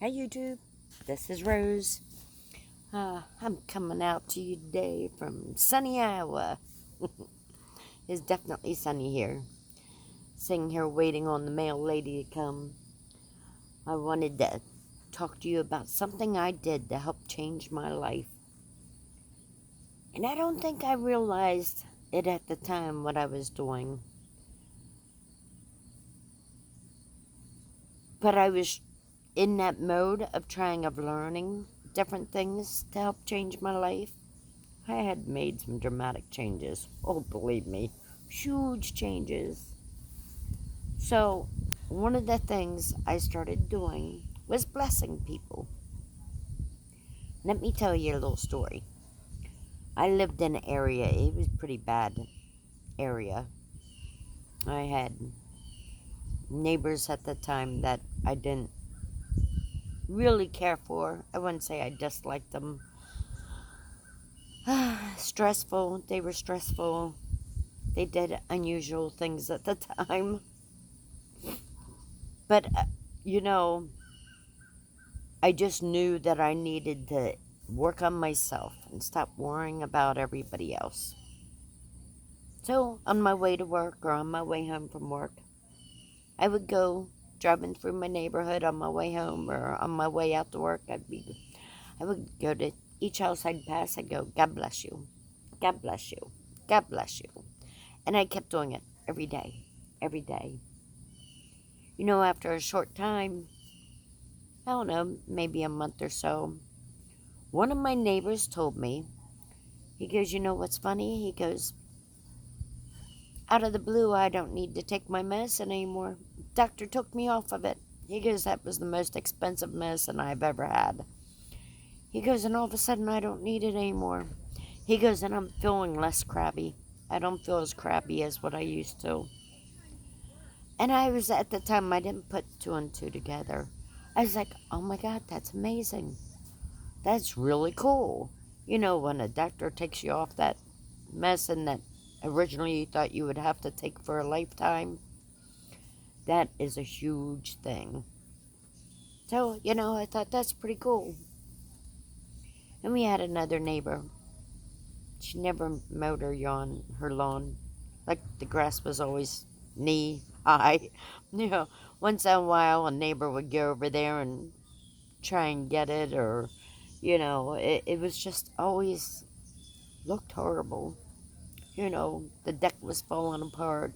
Hey YouTube, this is Rose. I'm coming out to you today from sunny Iowa. It's definitely sunny here. Sitting here waiting on the mail lady to come. I wanted to talk to you about something I did to help change my life. And I don't think I realized it at the time what I was doing. But I was in that mode of learning different things to help change my life. I had made some dramatic changes. Oh, believe me, huge changes. So, one of the things I started doing was blessing people. Let me tell you a little story. I lived in an area, it was a pretty bad area. I had neighbors at the time that I didn't really care for. I wouldn't say I disliked them. Stressful, they were stressful. They did unusual things at the time. But, you know, I just knew that I needed to work on myself and stop worrying about everybody else. So, on my way to work or on my way home from work, I would go driving through my neighborhood on my way home or on my way out to work. I would go to each house I'd pass. I'd go, God bless you, God bless you, God bless you, and I kept doing it every day, every day. You know, after a short time, I don't know, maybe a month or so, one of my neighbors told me, he goes, you know what's funny? He goes, out of the blue, I don't need to take my medicine anymore. Doctor took me off of it. He goes, that was the most expensive medicine I've ever had. He goes, and all of a sudden, I don't need it anymore. He goes, and I'm feeling less crabby. I don't feel as crabby as what I used to. And I was, at the time, I didn't put two and two together. I was like, oh my God, that's amazing. That's really cool. You know, when a doctor takes you off that medicine that originally you thought you would have to take for a lifetime, that is a huge thing. So, you know, I thought that's pretty cool. And we had another neighbor. She never mowed her lawn. Like the grass was always knee high. You know, once in a while a neighbor would go over there and try and get it, or, you know, it was just always looked horrible. You know, the deck was falling apart.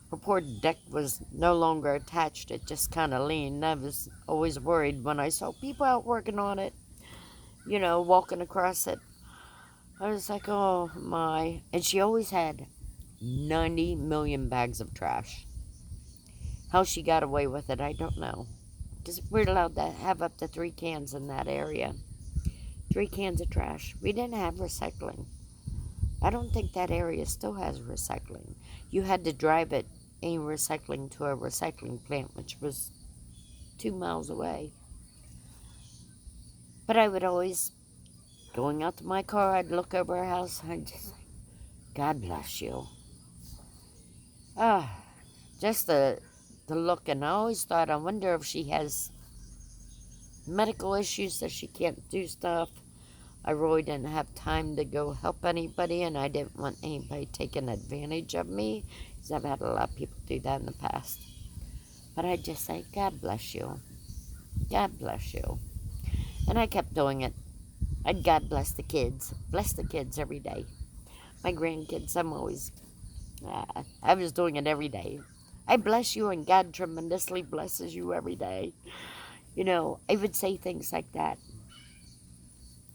Her poor deck was no longer attached. It just kind of leaned. I was always worried when I saw people out working on it, you know, walking across it. I was like, oh my. And she always had 90 million bags of trash. How she got away with it, I don't know. Because we're allowed to have up to 3 cans in that area. 3 cans of trash. We didn't have recycling. I don't think that area still has recycling. You had to drive it in recycling to a recycling plant, which was 2 miles away. But I would always, going out to my car, I'd look over her house, and I'd just like, God bless you. Ah, just the look, and I always thought, I wonder if she has medical issues that she can't do stuff. I really didn't have time to go help anybody, and I didn't want anybody taking advantage of me, because I've had a lot of people do that in the past. But I'd just say, God bless you. God bless you. And I kept doing it. I'd God bless the kids. Bless the kids every day. My grandkids, I was doing it every day. I bless you, and God tremendously blesses you every day. You know, I would say things like that.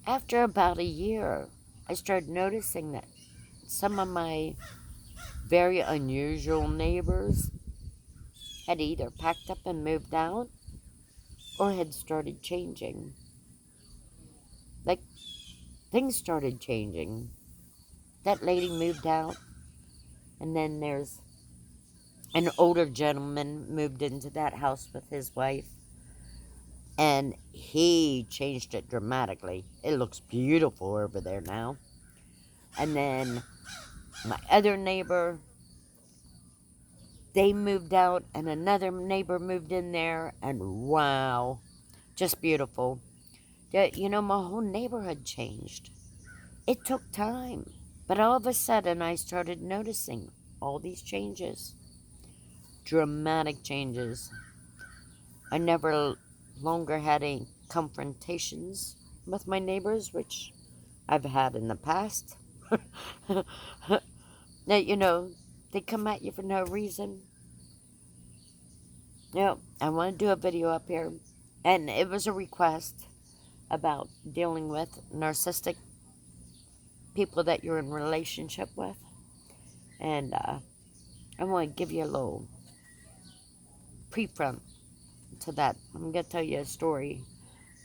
After about a year, I started noticing that some of my very unusual neighbors had either packed up and moved out or had started changing. Like, things started changing. That lady moved out, and then there's an older gentleman moved into that house with his wife, and he changed it dramatically. It looks beautiful over there now. And then my other neighbor, they moved out, and another neighbor moved in there, and wow, Just beautiful. You know, my whole neighborhood changed. It took time, but all of a sudden I started noticing all these changes, dramatic changes. I never longer had any confrontations with my neighbors, which I've had in the past. Now, you know, they come at you for no reason. You know, I want to do a video up here, and it was a request about dealing with narcissistic people that you're in relationship with, and I want to give you a little prefront to that. I'm gonna tell you a story.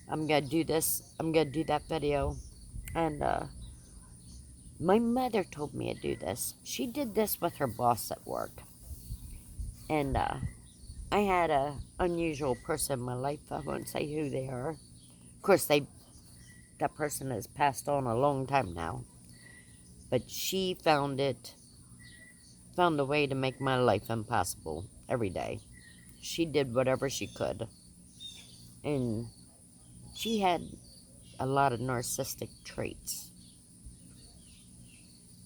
I'm gonna do this. I'm gonna do that video, and my mother told me to do this. She did this with her boss at work, and I had a unusual person in my life. I won't say who they are. Of course, that person has passed on a long time now. But she found a way to make my life impossible every day. She did whatever she could. And she had a lot of narcissistic traits.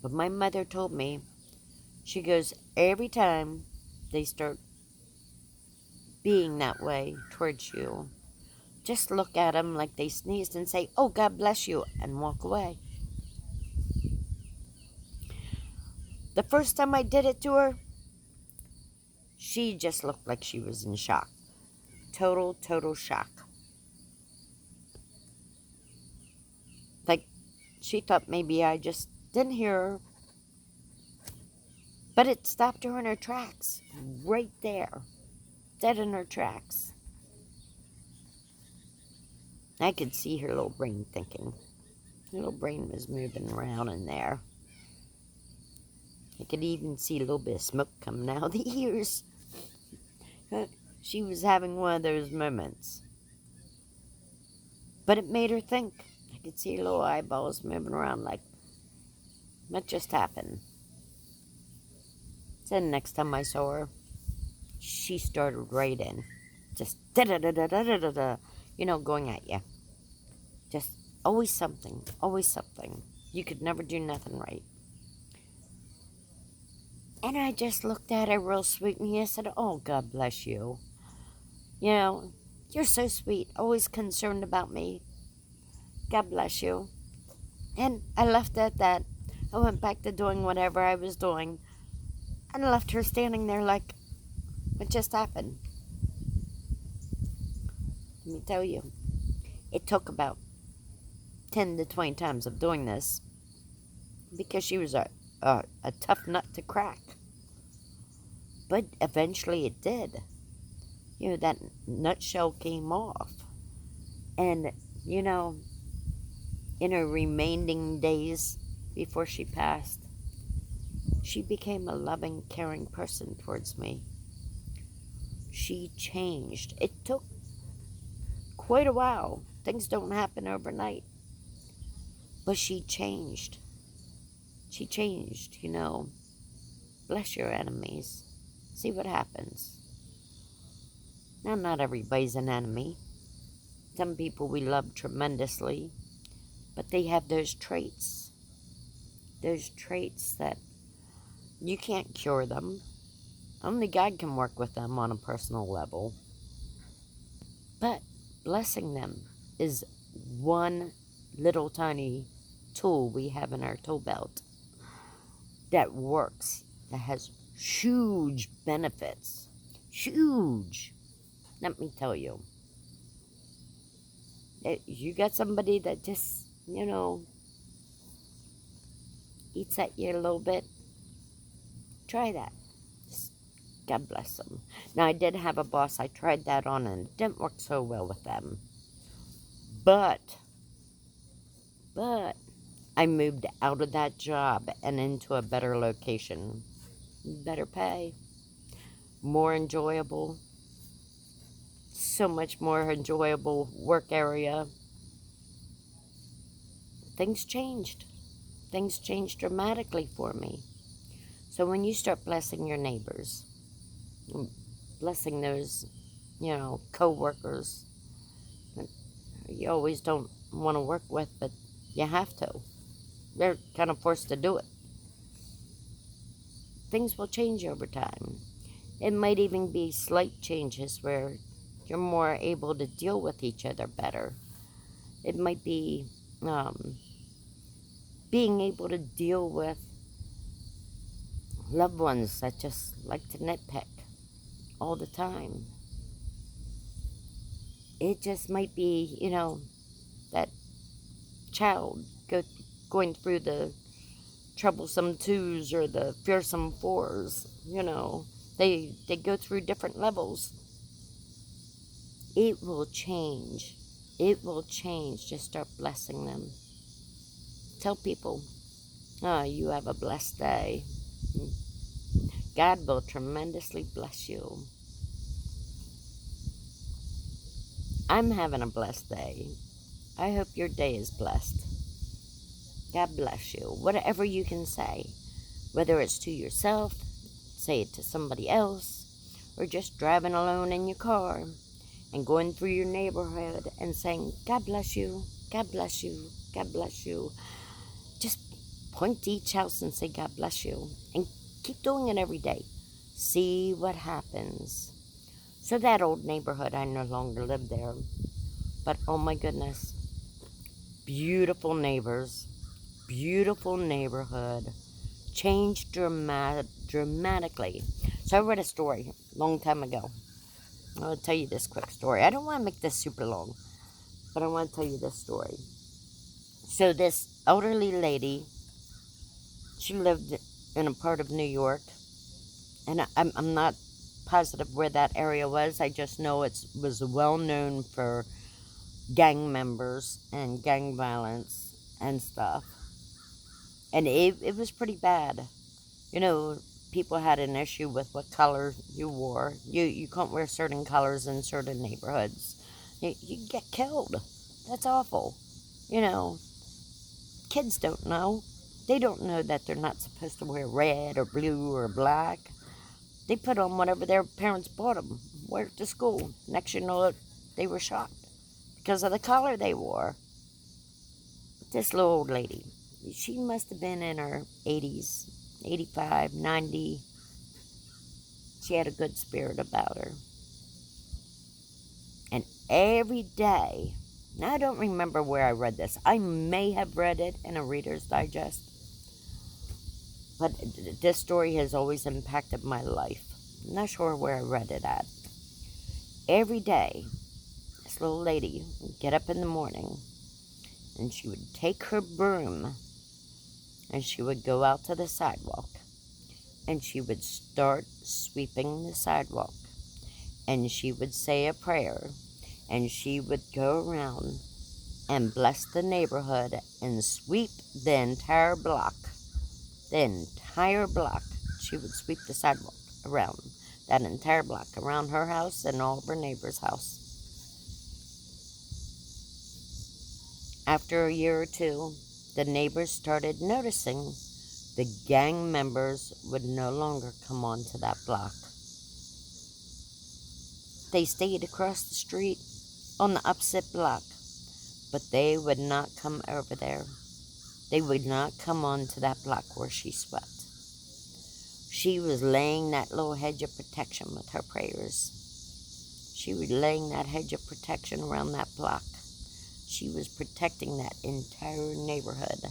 But my mother told me, she goes, every time they start being that way towards you, just look at them like they sneezed and say, "Oh, God bless you," and walk away. The first time I did it to her, she just looked like she was in shock. Total shock. Like, she thought maybe I just didn't hear her. But it stopped her in her tracks. Right there. Dead in her tracks. I could see her little brain thinking. Her little brain was moving around in there. I could even see a little bit of smoke coming out of the ears. She was having one of those moments. But it made her think. I could see her little eyeballs moving around like, what just happened? So the next time I saw her, she started right in. Just da-da-da-da-da-da-da, you know, going at you. Just always something, always something. You could never do nothing right. And I just looked at her real sweet and I said, "Oh, God bless you. You know, you're so sweet, always concerned about me. God bless you." And I left it at that. I went back to doing whatever I was doing and left her standing there like, what just happened? Let me tell you, it took about 10 to 20 times of doing this because she was a tough nut to crack. But eventually it did. You know, that nutshell came off. And, you know, in her remaining days before she passed, she became a loving, caring person towards me. She changed. It took quite a while. Things don't happen overnight. But she changed. She changed, you know. Bless your enemies. See what happens. Now, not everybody's an enemy. Some people we love tremendously, but they have those traits. Those traits that you can't cure them. Only God can work with them on a personal level. But blessing them is one little tiny tool we have in our tool belt that works, that has huge benefits. Huge. Let me tell you. You got somebody that just, you know, eats at you a little bit, try that. Just, God bless them. Now, I did have a boss. I tried that on and it didn't work so well with them. But I moved out of that job and into a better location. Better pay. More enjoyable. So much more enjoyable work area. Things changed. Things changed dramatically for me. So when you start blessing your neighbors, blessing those, you know, co-workers, You always don't want to work with, but you have to. They're kind of forced to do it. Things will change over time. It might even be slight changes where you're more able to deal with each other better. It might be um, being able to deal with loved ones that just like to nitpick all the time. It just might be, that child going through the troublesome twos or the fearsome fours. They go through different levels. It will change. It will change. Just start blessing them. Tell people, you have a blessed day. God will tremendously bless you. I'm having a blessed day. I hope your day is blessed. God bless you. Whatever you can say, whether it's to yourself, say it to somebody else, or just driving alone in your car and going through your neighborhood and saying, God bless you, God bless you, God bless you. Just point to each house and say, God bless you. And keep doing it every day. See what happens. So that old neighborhood, I no longer live there. But oh my goodness, beautiful neighbors, beautiful neighborhood, changed dramatically. So I read a story a long time ago. I'll tell you this quick story. I don't want to make this super long, but I want to tell you this story. So this elderly lady, she lived in a part of New York, and I'm not positive where that area was. I just know it was well known for gang members and gang violence and stuff. And it was pretty bad. People had an issue with what color you wore. You couldn't wear certain colors in certain neighborhoods. You get killed. That's awful. You know, Kids don't know. They don't know that they're not supposed to wear red or blue or black. They put on whatever their parents bought them, wear it to school. Next you know it, they were shot because of the color they wore. This little old lady, she must have been in her 80s, 85, 90. She had a good spirit about her. And every day, now I don't remember where I read this. I may have read it in a Reader's Digest. But this story has always impacted my life. I'm not sure where I read it at. Every day, this little lady would get up in the morning and she would take her broom and she would go out to the sidewalk and she would start sweeping the sidewalk and she would say a prayer and she would go around and bless the neighborhood and sweep the entire block. The entire block. She would sweep the sidewalk around that entire block, around her house and all of her neighbors' house. After a year or two, the neighbors started noticing the gang members would no longer come onto that block. They stayed across the street on the opposite block, but they would not come over there. They would not come onto that block where she swept. She was laying that little hedge of protection with her prayers. She was laying that hedge of protection around that block. She was protecting that entire neighborhood.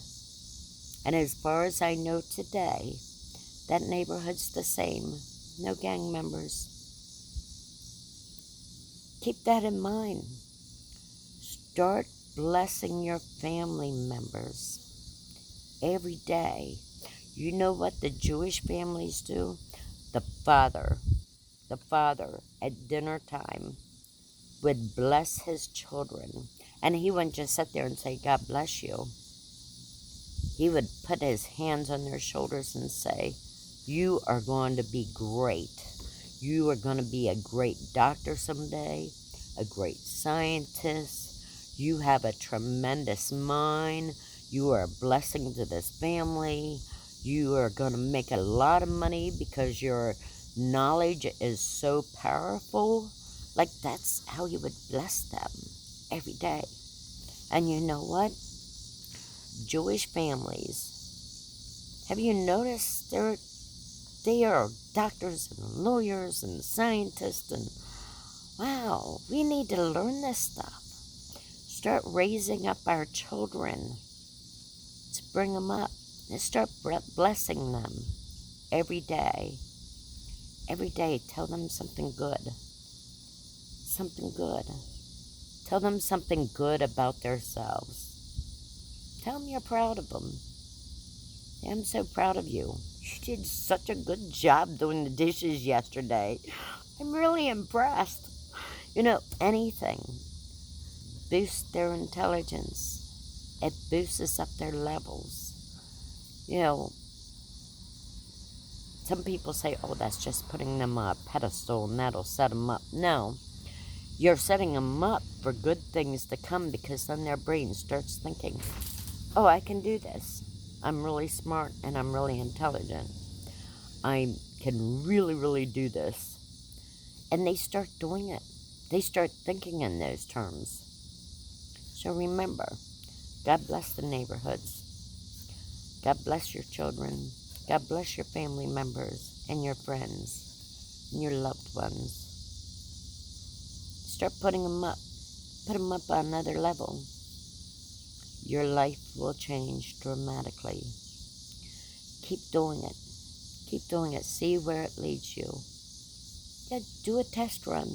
And as far as I know today, that neighborhood's the same. No gang members. Keep that in mind. Start blessing your family members every day. You know what the Jewish families do? The father at dinner time would bless his children. And he wouldn't just sit there and say, God bless you. He would put his hands on their shoulders and say, you are going to be great. You are going to be a great doctor someday, a great scientist. You have a tremendous mind. You are a blessing to this family. You are going to make a lot of money because your knowledge is so powerful. Like, that's how you would bless them. every day. And you know what? Jewish families, have you noticed they are doctors and lawyers and scientists and wow, we need to learn this stuff. Start raising up our children to bring them up and start blessing them every day. Every day, tell them something good. Something good. Tell them something good about themselves. Tell them you're proud of them. I'm so proud of you. You did such a good job doing the dishes yesterday. I'm really impressed. You know, anything boosts their intelligence. It boosts up their levels. You know, some people say, oh, that's just putting them on a pedestal and that'll set them up. No, you're setting them up for good things to come because then their brain starts thinking, oh, I can do this. I'm really smart and I'm really intelligent. I can really, really do this. And they start doing it. They start thinking in those terms. So remember, God bless the neighborhoods. God bless your children. God bless your family members and your friends and your loved ones. Start putting them up. Put them up on another level. Your life will change dramatically. Keep doing it. Keep doing it. See where it leads you. Yeah, do a test run.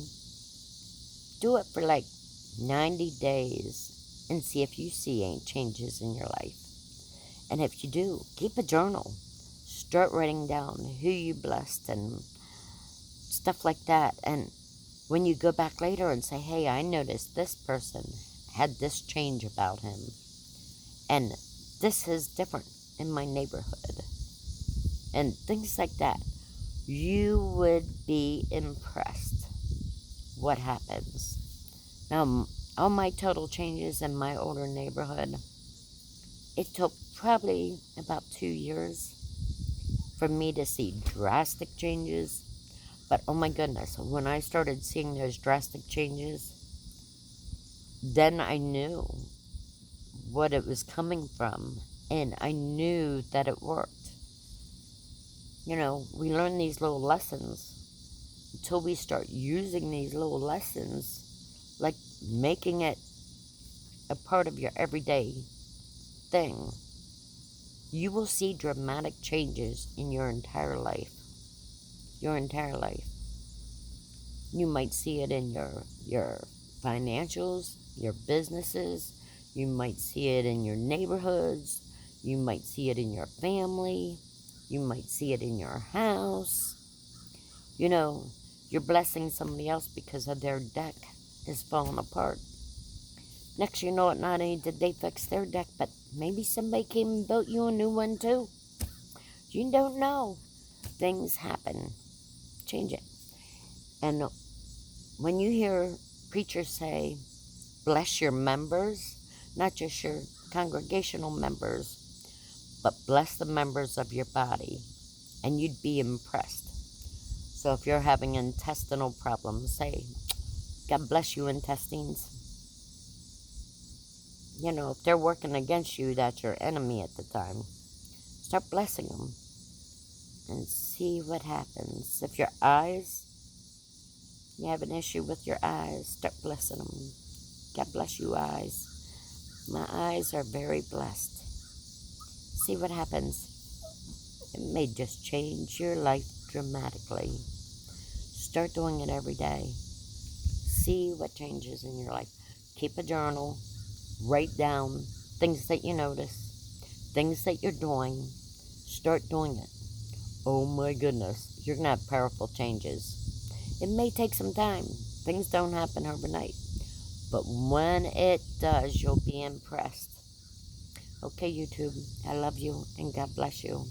Do it for like 90 days and see if you see any changes in your life. And if you do, keep a journal. Start writing down who you blessed and stuff like that. And when you go back later and say, hey, I noticed this person had this change about him. And this is different in my neighborhood. And things like that. You would be impressed what happens. Now, all my total changes in my older neighborhood, it took probably about 2 years for me to see drastic changes. But oh my goodness, when I started seeing those drastic changes, then I knew what it was coming from, and I knew that it worked. You know, we learn these little lessons until we start using these little lessons, like making it a part of your everyday thing. You will see dramatic changes in your entire life. Your entire life. You might see it in your financials, your businesses. You might see it in your neighborhoods. You might see it in your family. You might see it in your house. You know, you're blessing somebody else because of their deck is falling apart. Next you know it, not only did they fix their deck, but maybe somebody came and built you a new one too. You don't know. Things happen. Change it. And when you hear preachers say, bless your members, not just your congregational members, but bless the members of your body, and you'd be impressed. So if you're having intestinal problems, say, God bless you, intestines. You know, if they're working against you, that's your enemy at the time. Start blessing them and see what happens. If your eyes, you have an issue with your eyes, start blessing them. God bless you, eyes. My eyes are very blessed. See what happens. It may just change your life dramatically. Start doing it every day. See what changes in your life. Keep a journal. Write down things that you notice, things that you're doing. Start doing it. Oh my goodness, you're going to have powerful changes. It may take some time. Things don't happen overnight. But when it does, you'll be impressed. Okay, YouTube, I love you and God bless you.